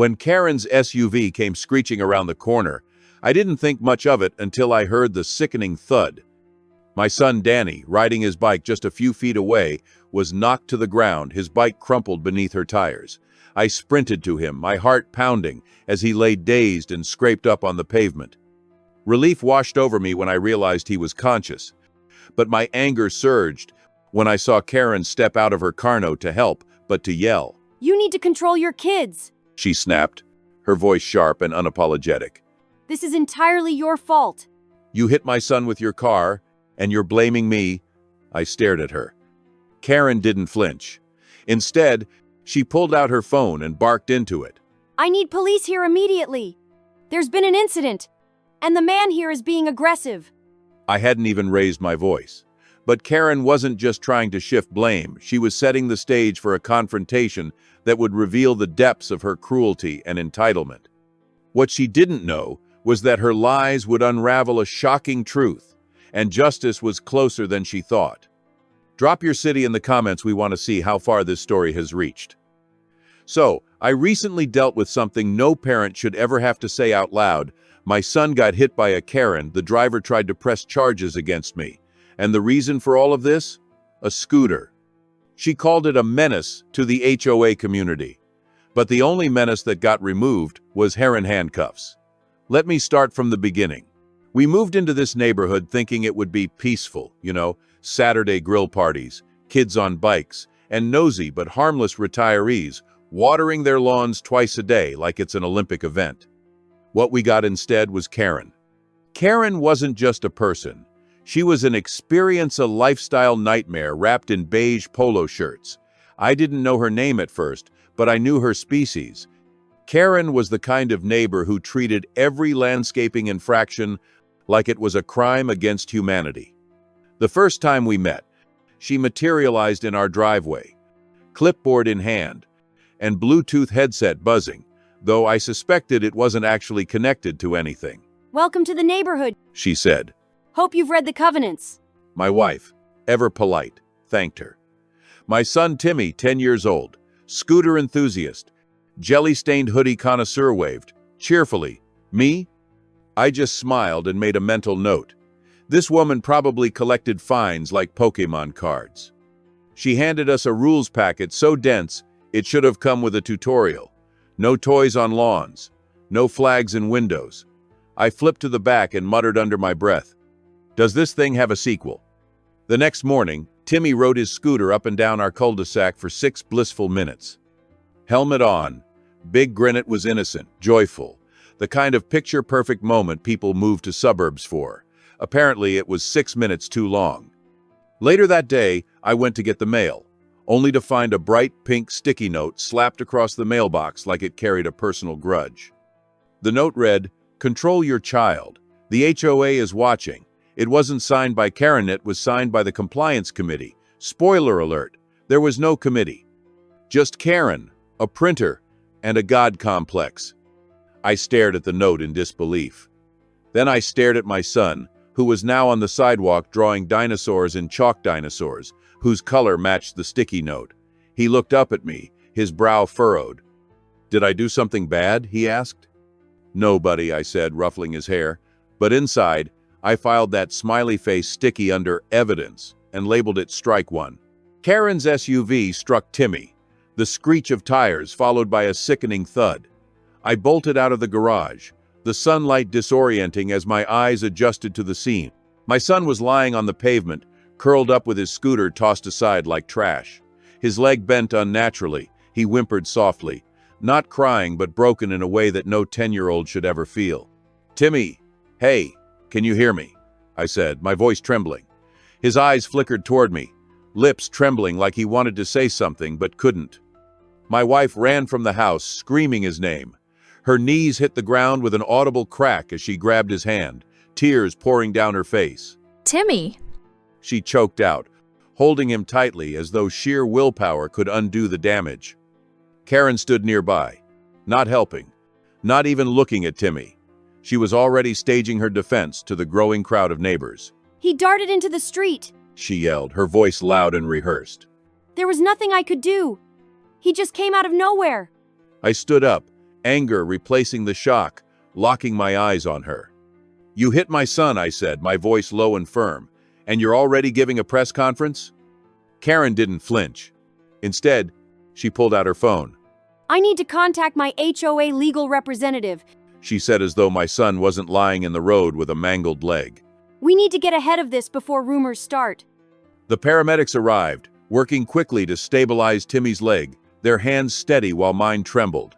When Karen's SUV came screeching around the corner, I didn't think much of it until I heard the sickening thud. My son Danny, riding his bike just a few feet away, was knocked to the ground, his bike crumpled beneath her tires. I sprinted to him, my heart pounding, as he lay dazed and scraped up on the pavement. Relief washed over me when I realized he was conscious, but my anger surged when I saw Karen step out of her car not to help, but to yell. "You need to control your kids," she snapped, her voice sharp and unapologetic. "This is entirely your fault." "You hit my son with your car, and you're blaming me?" I stared at her. Karen didn't flinch. Instead, she pulled out her phone and barked into it. "I need police here immediately. There's been an incident, and the man here is being aggressive." I hadn't even raised my voice. But Karen wasn't just trying to shift blame. She was setting the stage for a confrontation that would reveal the depths of her cruelty and entitlement. What she didn't know was that her lies would unravel a shocking truth, and justice was closer than she thought. Drop your city in the comments. We want to see how far this story has reached. So, I recently dealt with something no parent should ever have to say out loud. My son got hit by a Karen. The driver tried to press charges against me. And the reason for all of this? A scooter. She called it a menace to the HOA community. But the only menace that got removed was hair in handcuffs. Let me start from the beginning. We moved into this neighborhood thinking it would be peaceful, Saturday grill parties, kids on bikes, and nosy but harmless retirees watering their lawns twice a day like it's an Olympic event. What we got instead was Karen. Karen wasn't just a person. She was an experience, a lifestyle nightmare wrapped in beige polo shirts. I didn't know her name at first, but I knew her species. Karen was the kind of neighbor who treated every landscaping infraction like it was a crime against humanity. The first time we met, she materialized in our driveway, clipboard in hand, and Bluetooth headset buzzing, though I suspected it wasn't actually connected to anything. "Welcome to the neighborhood," she said. "Hope you've read the covenants." My wife, ever polite, thanked her. My son Timmy, 10 years old, scooter enthusiast, jelly-stained hoodie connoisseur waved, cheerfully. Me? I just smiled and made a mental note. This woman probably collected fines like Pokemon cards. She handed us a rules packet so dense it should have come with a tutorial. No toys on lawns, no flags in windows. I flipped to the back and muttered under my breath, "Does this thing have a sequel?" The next morning, Timmy rode his scooter up and down our cul-de-sac for 6 blissful minutes. Helmet on, big grin. It was innocent, joyful, the kind of picture-perfect moment people move to suburbs for. Apparently, it was 6 minutes too long. Later that day, I went to get the mail, only to find a bright pink sticky note slapped across the mailbox like it carried a personal grudge. The note read, "Control your child. The HOA is watching." It wasn't signed by Karen, it was signed by the compliance committee. Spoiler alert, there was no committee. Just Karen, a printer, and a god complex. I stared at the note in disbelief. Then I stared at my son, who was now on the sidewalk drawing dinosaurs in chalk dinosaurs, whose color matched the sticky note. He looked up at me, his brow furrowed. "Did I do something bad?" he asked. "No, buddy," I said, ruffling his hair. But inside, I filed that smiley face sticky under evidence and labeled it strike one. Karen's SUV struck Timmy, the screech of tires followed by a sickening thud. I bolted out of the garage, the sunlight disorienting as my eyes adjusted to the scene. My son was lying on the pavement, curled up with his scooter tossed aside like trash. His leg bent unnaturally. He whimpered softly, not crying but broken in a way that no 10-year-old should ever feel. "Timmy, hey, can you hear me?" I said, my voice trembling. His eyes flickered toward me, lips trembling like he wanted to say something but couldn't. My wife ran from the house, screaming his name. Her knees hit the ground with an audible crack as she grabbed his hand, tears pouring down her face. "Timmy," she choked out, holding him tightly as though sheer willpower could undo the damage. Karen stood nearby, not helping, not even looking at Timmy. She was already staging her defense to the growing crowd of neighbors. "He darted into the street," she yelled, her voice loud and rehearsed. "There was nothing I could do. He just came out of nowhere." I stood up, anger replacing the shock, locking my eyes on her. "You hit my son," I said, my voice low and firm. "And you're already giving a press conference?" Karen didn't flinch. Instead, she pulled out her phone. I need to contact my HOA legal representative. She said as though my son wasn't lying in the road with a mangled leg. We need to get ahead of this before rumors start. The paramedics arrived, working quickly to stabilize Timmy's leg, their hands steady while mine trembled.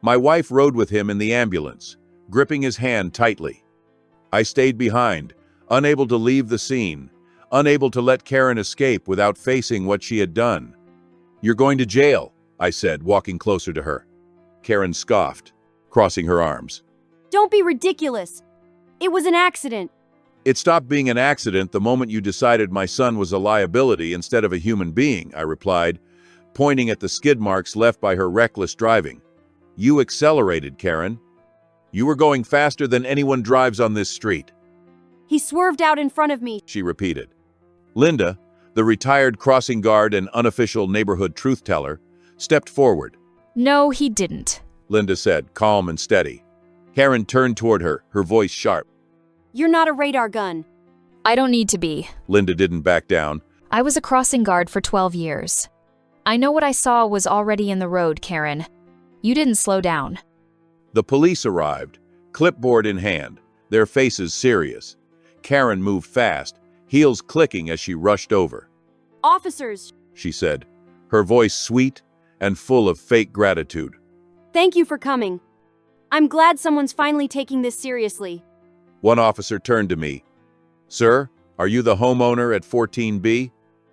My wife rode with him in the ambulance, gripping his hand tightly. I stayed behind, unable to leave the scene, unable to let Karen escape without facing what she had done. "You're going to jail," I said, walking closer to her. Karen scoffed, crossing her arms. Don't be ridiculous. It was an accident. "It stopped being an accident the moment you decided my son was a liability instead of a human being," I replied, pointing at the skid marks left by her reckless driving. "You accelerated, Karen. You were going faster than anyone drives on this street." He swerved out in front of me. She repeated. Linda, the retired crossing guard and unofficial neighborhood truth-teller, stepped forward. No, he didn't. Linda said, calm and steady. Karen turned toward her, her voice sharp. You're not a radar gun. I don't need to be. Linda didn't back down. I was a crossing guard for 12 years. I know what I saw was already in the road, Karen. You didn't slow down. The police arrived, clipboard in hand, their faces serious. Karen moved fast, heels clicking as she rushed over. Officers, she said, her voice sweet and full of fake gratitude. Thank you for coming. I'm glad someone's finally taking this seriously. One officer turned to me. Sir, are you the homeowner at 14B?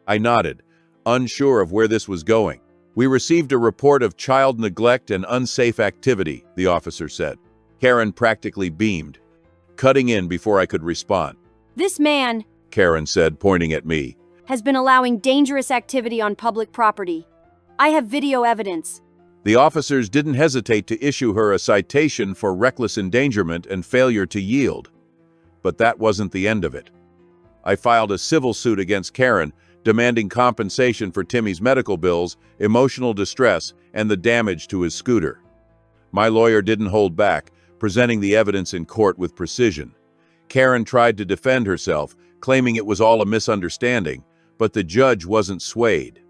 I nodded, unsure of where this was going. We received a report of child neglect and unsafe activity, the officer said. Karen practically beamed, cutting in before I could respond. This man, Karen said, pointing at me, has been allowing dangerous activity on public property. I have video evidence. The officers didn't hesitate to issue her a citation for reckless endangerment and failure to yield. But that wasn't the end of it. I filed a civil suit against Karen, demanding compensation for Timmy's medical bills, emotional distress, and the damage to his scooter. My lawyer didn't hold back, presenting the evidence in court with precision. Karen tried to defend herself, claiming it was all a misunderstanding, but the judge wasn't swayed.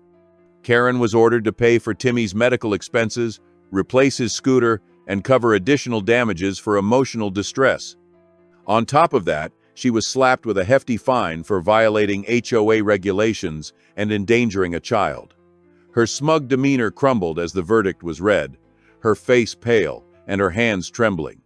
Karen was ordered to pay for Timmy's medical expenses, replace his scooter, and cover additional damages for emotional distress. On top of that, she was slapped with a hefty fine for violating HOA regulations and endangering a child. Her smug demeanor crumbled as the verdict was read, her face pale and her hands trembling.